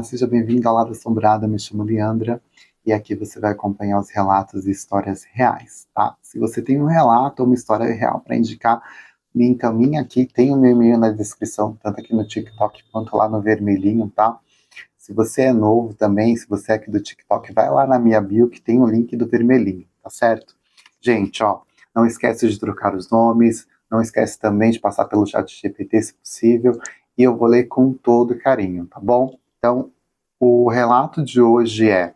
Olá, seja bem-vindo ao Lado Assombrado, me chamo Leandra e aqui você vai acompanhar os relatos e histórias reais, tá? Se você tem um relato ou uma história real para indicar, me encaminha aqui, tem o meu e-mail na descrição, tanto aqui no TikTok quanto lá no vermelhinho, tá? Se você é novo também, se você é aqui do TikTok, vai lá na minha bio que tem o link do vermelhinho, tá certo? Gente, ó, não esquece de trocar os nomes, não esquece também de passar pelo chat GPT se possível, e eu vou ler com todo carinho, tá bom? Então, o relato de hoje é,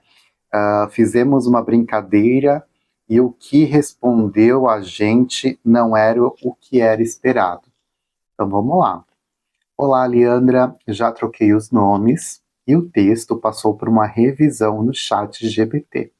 fizemos uma brincadeira e o que respondeu a gente não era o que era esperado. Então vamos lá. Olá, Leandra, já troquei os nomes e o texto passou por uma revisão no chat GPT.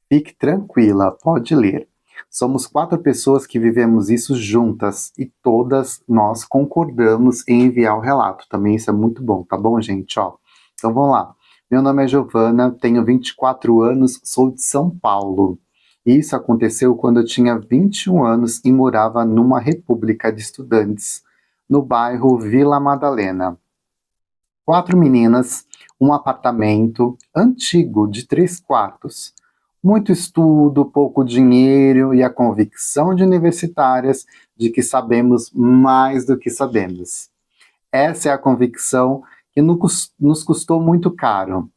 Fique tranquila, pode ler. Somos 4 pessoas que vivemos isso juntas e todas nós concordamos em enviar o relato. Também isso é muito bom, tá bom, gente? Ó, então vamos lá. Meu nome é Giovana, tenho 24 anos, sou de São Paulo. Isso aconteceu quando eu tinha 21 anos e morava numa república de estudantes, no bairro Vila Madalena. 4 meninas, um apartamento antigo de 3 quartos. Muito estudo, pouco dinheiro e a convicção de universitárias de que sabemos mais do que sabemos. Essa é a convicção que nos custou muito caro.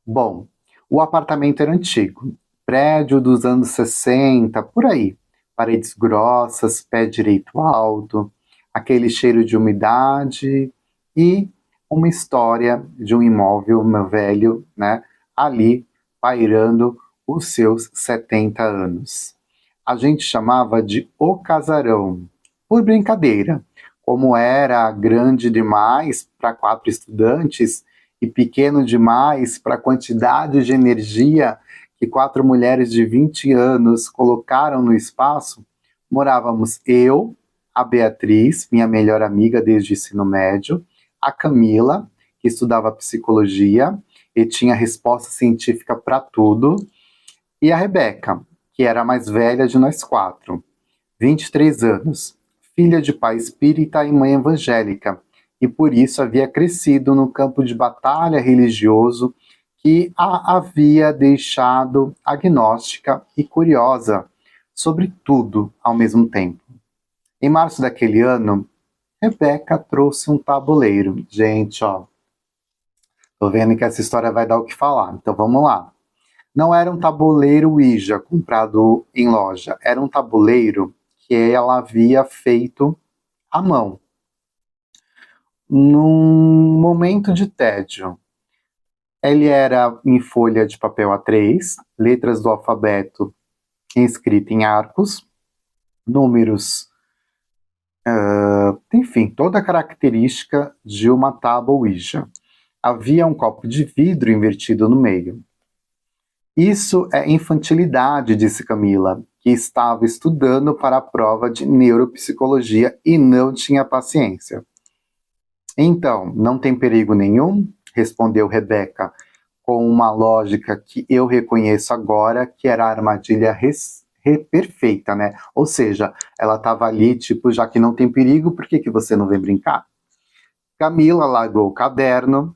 Bom, o apartamento era antigo, prédio dos anos 60, por aí. Paredes grossas, pé direito alto, aquele cheiro de umidade e uma história de um imóvel velho, né, ali pairando os seus 70 anos. A gente chamava de O Casarão, por brincadeira. Como era grande demais para 4 estudantes e pequeno demais para a quantidade de energia que 4 mulheres de 20 anos colocaram no espaço, morávamos eu, a Beatriz, minha melhor amiga desde o ensino médio, a Camila, que estudava psicologia e tinha resposta científica para tudo, e a Rebeca, que era a mais velha de nós 4, 23 anos, filha de pai espírita e mãe evangélica, e por isso havia crescido no campo de batalha religioso que a havia deixado agnóstica e curiosa sobre tudo ao mesmo tempo. Em março daquele ano, Rebeca trouxe um tabuleiro. Gente, ó, tô vendo que essa história vai dar o que falar, então vamos lá. Não era um tabuleiro Ouija comprado em loja, era um tabuleiro que ela havia feito à mão. Num momento de tédio. Ele era em folha de papel A3, letras do alfabeto escritas em arcos, números, enfim, toda a característica de uma tábua Ouija. Havia um copo de vidro invertido no meio. Isso é infantilidade, disse Camila, que estava estudando para a prova de neuropsicologia e não tinha paciência. Então, não tem perigo nenhum? Respondeu Rebeca, com uma lógica que eu reconheço agora, que era a armadilha perfeita, né? Ou seja, ela estava ali, tipo, já que não tem perigo, por que você não vem brincar? Camila largou o caderno.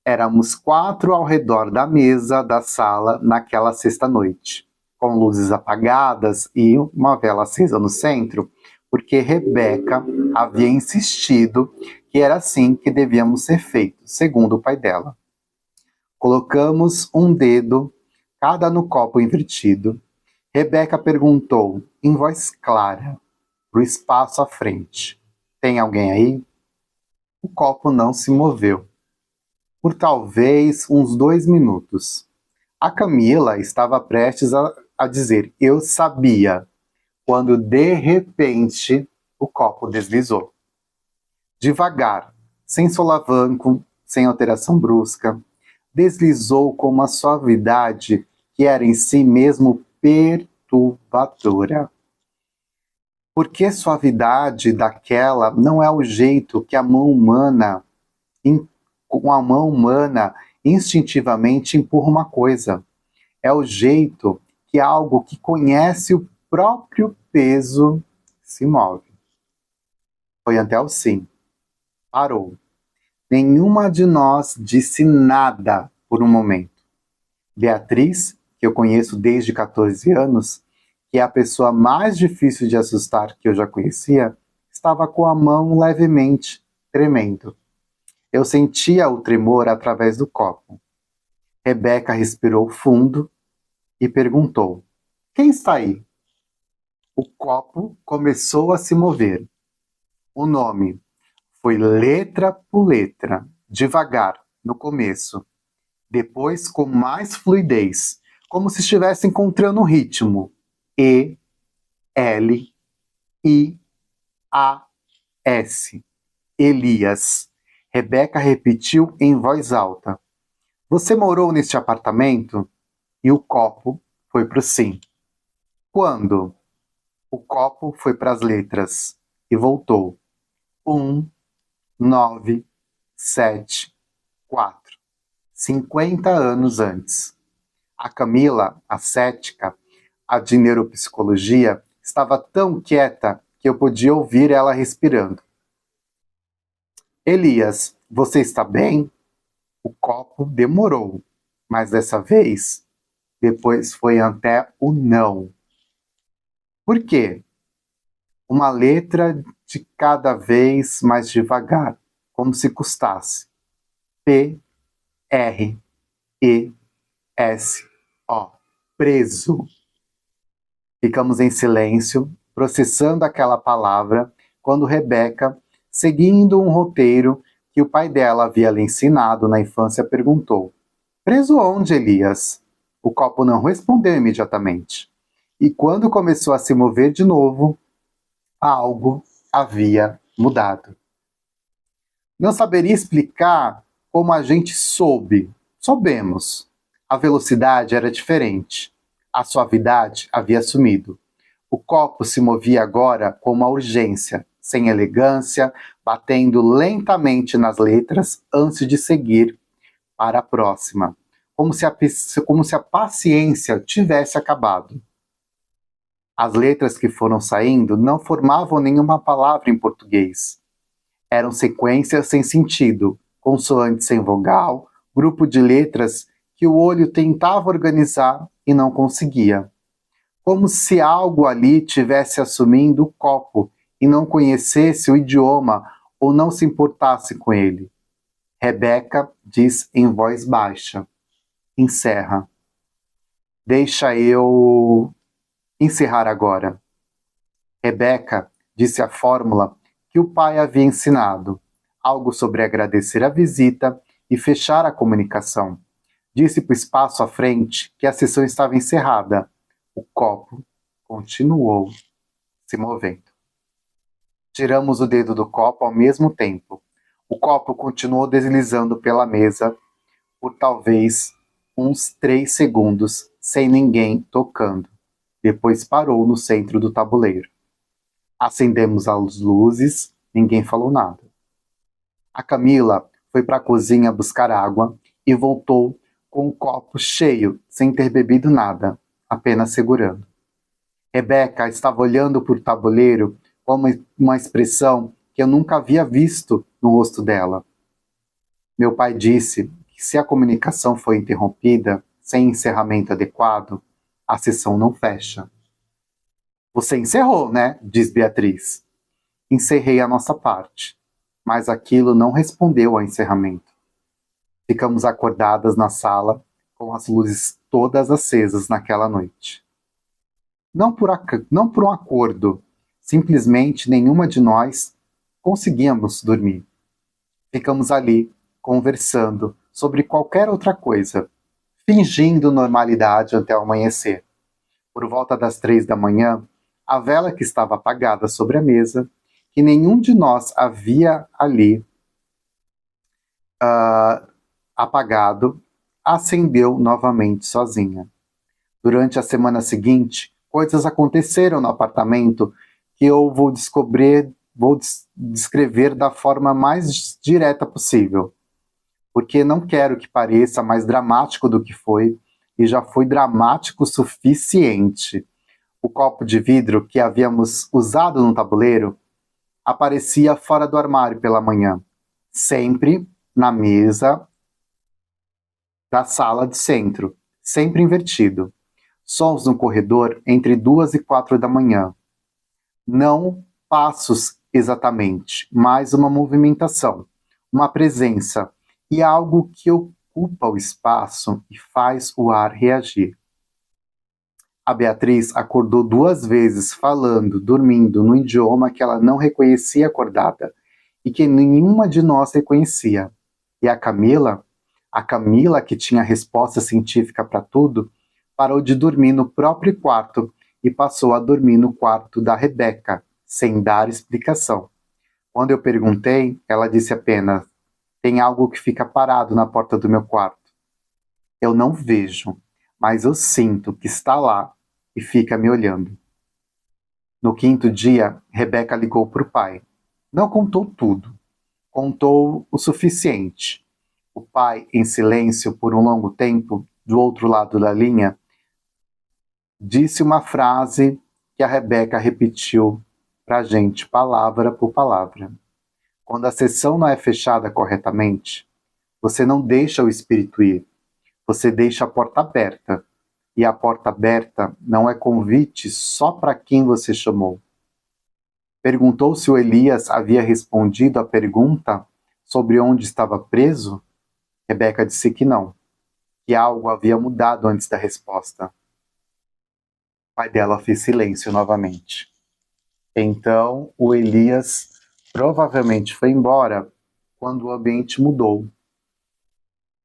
Éramos 4 ao redor da mesa da sala naquela sexta-noite, com luzes apagadas e uma vela acesa no centro, porque Rebeca havia insistido que era assim que devíamos ser feitos, segundo o pai dela. Colocamos um dedo, cada no copo invertido. Rebeca perguntou, em voz clara, para o espaço à frente: tem alguém aí? O copo não se moveu. Por talvez uns 2 minutos. A Camila estava prestes a dizer, eu sabia, quando de repente o copo deslizou. Devagar, sem solavanco, sem alteração brusca, deslizou com uma suavidade que era em si mesmo perturbadora. Porque suavidade daquela não é o jeito que a mão humana, com a mão humana, instintivamente empurra uma coisa. É o jeito que algo que conhece o próprio peso se move. Foi até o sim. Parou. Nenhuma de nós disse nada por um momento. Beatriz, que eu conheço desde 14 anos, que é a pessoa mais difícil de assustar que eu já conhecia, estava com a mão levemente tremendo. Eu sentia o tremor através do copo. Rebeca respirou fundo e perguntou: "Quem está aí?" O copo começou a se mover. O nome foi letra por letra, devagar, no começo. Depois, com mais fluidez, como se estivesse encontrando um ritmo. E, L, I, A, S. Elias. Rebeca repetiu em voz alta. Você morou neste apartamento? E o copo foi para o sim. Quando? O copo foi para as letras e voltou. 1, 9, 7, 4. 50 anos antes. A Camila, a cética, a de neuropsicologia, estava tão quieta que eu podia ouvir ela respirando. Elias, você está bem? O copo demorou, mas dessa vez, depois foi até o não. Por quê? Uma letra de cada vez mais devagar, como se custasse. P, R, E, S, O. Preso. Ficamos em silêncio, processando aquela palavra, quando Rebeca, seguindo um roteiro que o pai dela havia lhe ensinado na infância, perguntou: Preso onde, Elias? O copo não respondeu imediatamente. E quando começou a se mover de novo, algo havia mudado. Não saberia explicar como a gente soubemos. A velocidade era diferente. A suavidade havia sumido. O copo se movia agora com uma urgência, sem elegância, batendo lentamente nas letras antes de seguir para a próxima, como se a paciência tivesse acabado. As letras que foram saindo não formavam nenhuma palavra em português. Eram sequências sem sentido, consoante sem vogal, grupo de letras que o olho tentava organizar e não conseguia. Como se algo ali tivesse assumindo o copo e não conhecesse o idioma ou não se importasse com ele. Rebeca diz em voz baixa. Encerra. Deixa eu encerrar agora. Rebeca disse a fórmula que o pai havia ensinado, algo sobre agradecer a visita e fechar a comunicação. Disse para o espaço à frente que a sessão estava encerrada. O copo continuou se movendo. Tiramos o dedo do copo ao mesmo tempo. O copo continuou deslizando pela mesa por talvez uns 3 segundos, sem ninguém tocando. Depois parou no centro do tabuleiro. Acendemos as luzes, ninguém falou nada. A Camila foi para a cozinha buscar água e voltou com o copo cheio, sem ter bebido nada, apenas segurando. Rebeca estava olhando para o tabuleiro com uma expressão que eu nunca havia visto no rosto dela. Meu pai disse que se a comunicação foi interrompida sem encerramento adequado, a sessão não fecha. Você encerrou, né? Diz Beatriz. Encerrei a nossa parte, mas aquilo não respondeu ao encerramento. Ficamos acordadas na sala, com as luzes todas acesas naquela noite. Não por um acordo, simplesmente nenhuma de nós conseguíamos dormir. Ficamos ali, conversando sobre qualquer outra coisa, fingindo normalidade até o amanhecer. Por volta das 3 da manhã, a vela que estava apagada sobre a mesa, que nenhum de nós havia ali apagado, acendeu novamente sozinha. Durante a semana seguinte, coisas aconteceram no apartamento que eu vou descrever da forma mais direta possível, porque não quero que pareça mais dramático do que foi, e já foi dramático o suficiente. O copo de vidro que havíamos usado no tabuleiro aparecia fora do armário pela manhã, sempre na mesa da sala de centro, sempre invertido. Sons no corredor entre 2 e 4 da manhã. Não passos exatamente, mas uma movimentação, uma presença e algo que ocupa o espaço e faz o ar reagir. A Beatriz acordou 2 vezes falando, dormindo no idioma que ela não reconhecia acordada e que nenhuma de nós reconhecia. E a Camila que tinha resposta científica para tudo, parou de dormir no próprio quarto e passou a dormir no quarto da Rebeca, sem dar explicação. Quando eu perguntei, ela disse apenas: tem algo que fica parado na porta do meu quarto. Eu não vejo, mas eu sinto que está lá e fica me olhando. No 5º dia, Rebeca ligou para o pai. Não contou tudo, contou o suficiente. O pai, em silêncio por um longo tempo, do outro lado da linha, disse uma frase que a Rebeca repetiu para a gente, palavra por palavra. Quando a sessão não é fechada corretamente, você não deixa o espírito ir, você deixa a porta aberta. E a porta aberta não é convite só para quem você chamou. Perguntou se o Elias havia respondido à pergunta sobre onde estava preso? Rebeca disse que não, que algo havia mudado antes da resposta. O pai dela fez silêncio novamente. Então, o Elias provavelmente foi embora quando o ambiente mudou.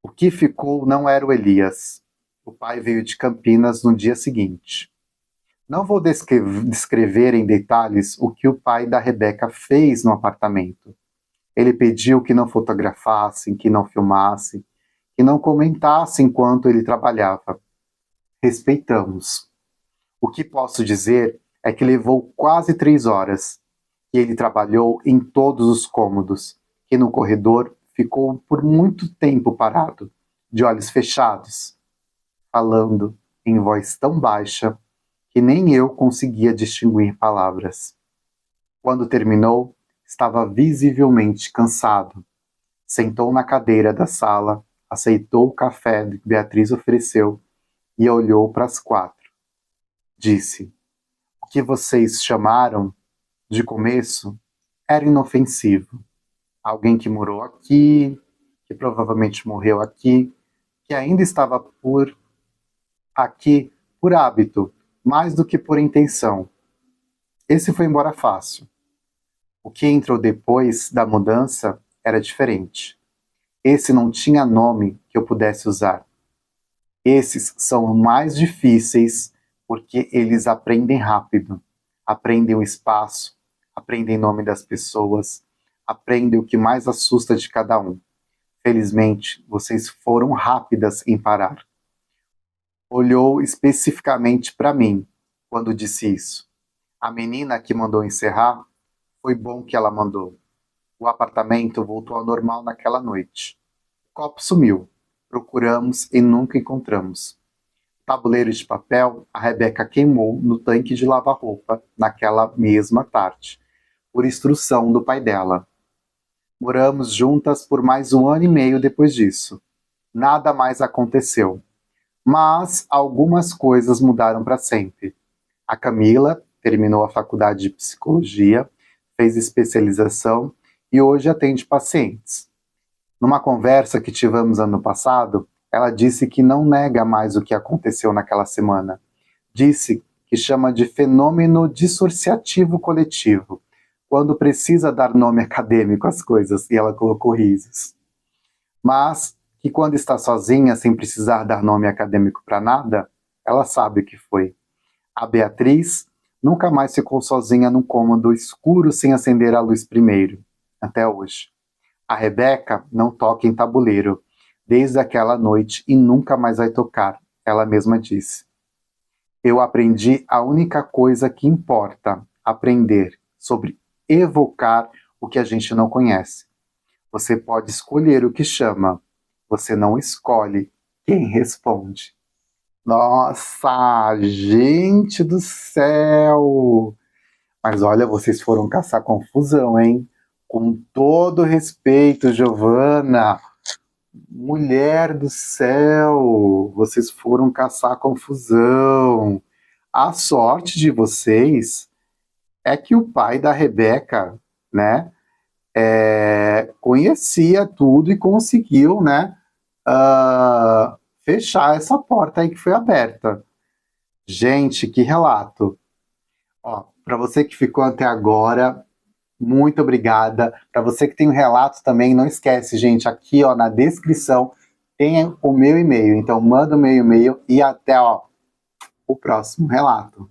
O que ficou não era o Elias. O pai veio de Campinas no dia seguinte. Não vou descrever em detalhes o que o pai da Rebeca fez no apartamento. Ele pediu que não fotografassem, que não filmassem, que não comentassem enquanto ele trabalhava. Respeitamos. O que posso dizer é que levou quase 3 horas, e ele trabalhou em todos os cômodos, e no corredor ficou por muito tempo parado, de olhos fechados, falando em voz tão baixa que nem eu conseguia distinguir palavras. Quando terminou, estava visivelmente cansado. Sentou na cadeira da sala, aceitou o café que Beatriz ofereceu e olhou para as 4. Disse: o que vocês chamaram de começo era inofensivo. Alguém que morou aqui, que provavelmente morreu aqui, que ainda estava por aqui por hábito, mais do que por intenção. Esse foi embora fácil. O que entrou depois da mudança era diferente. Esse não tinha nome que eu pudesse usar. Esses são mais difíceis porque eles aprendem rápido. Aprendem o espaço, aprendem o nome das pessoas, aprendem o que mais assusta de cada um. Felizmente, vocês foram rápidas em parar. Olhou especificamente para mim quando disse isso. A menina que mandou encerrar, foi bom que ela mandou. O apartamento voltou ao normal naquela noite. O copo sumiu. Procuramos e nunca encontramos. O tabuleiro de papel, a Rebeca queimou no tanque de lavar roupa naquela mesma tarde, por instrução do pai dela. Moramos juntas por mais 1 ano e meio depois disso. Nada mais aconteceu. Mas algumas coisas mudaram para sempre. A Camila terminou a faculdade de psicologia, fez especialização e hoje atende pacientes. Numa conversa que tivemos ano passado, ela disse que não nega mais o que aconteceu naquela semana. Disse que chama de fenômeno dissociativo coletivo, quando precisa dar nome acadêmico às coisas, e ela colocou risos. Mas que quando está sozinha, sem precisar dar nome acadêmico para nada, ela sabe o que foi. A Beatriz nunca mais ficou sozinha num cômodo escuro sem acender a luz primeiro, até hoje. A Rebeca não toca em tabuleiro, desde aquela noite e nunca mais vai tocar, ela mesma disse. Eu aprendi a única coisa que importa, aprender sobre evocar o que a gente não conhece. Você pode escolher o que chama, você não escolhe quem responde. Nossa, gente do céu! Mas olha, vocês foram caçar confusão, hein? Com todo respeito, Giovana, mulher do céu, vocês foram caçar confusão. A sorte de vocês é que o pai da Rebeca, né, conhecia tudo e conseguiu, né, fechar essa porta aí que foi aberta. Gente, que relato. Ó, para você que ficou até agora, muito obrigada. Para você que tem um relato também, não esquece, gente, aqui ó, na descrição tem o meu e-mail. Então manda o meu e-mail e até ó, o próximo relato.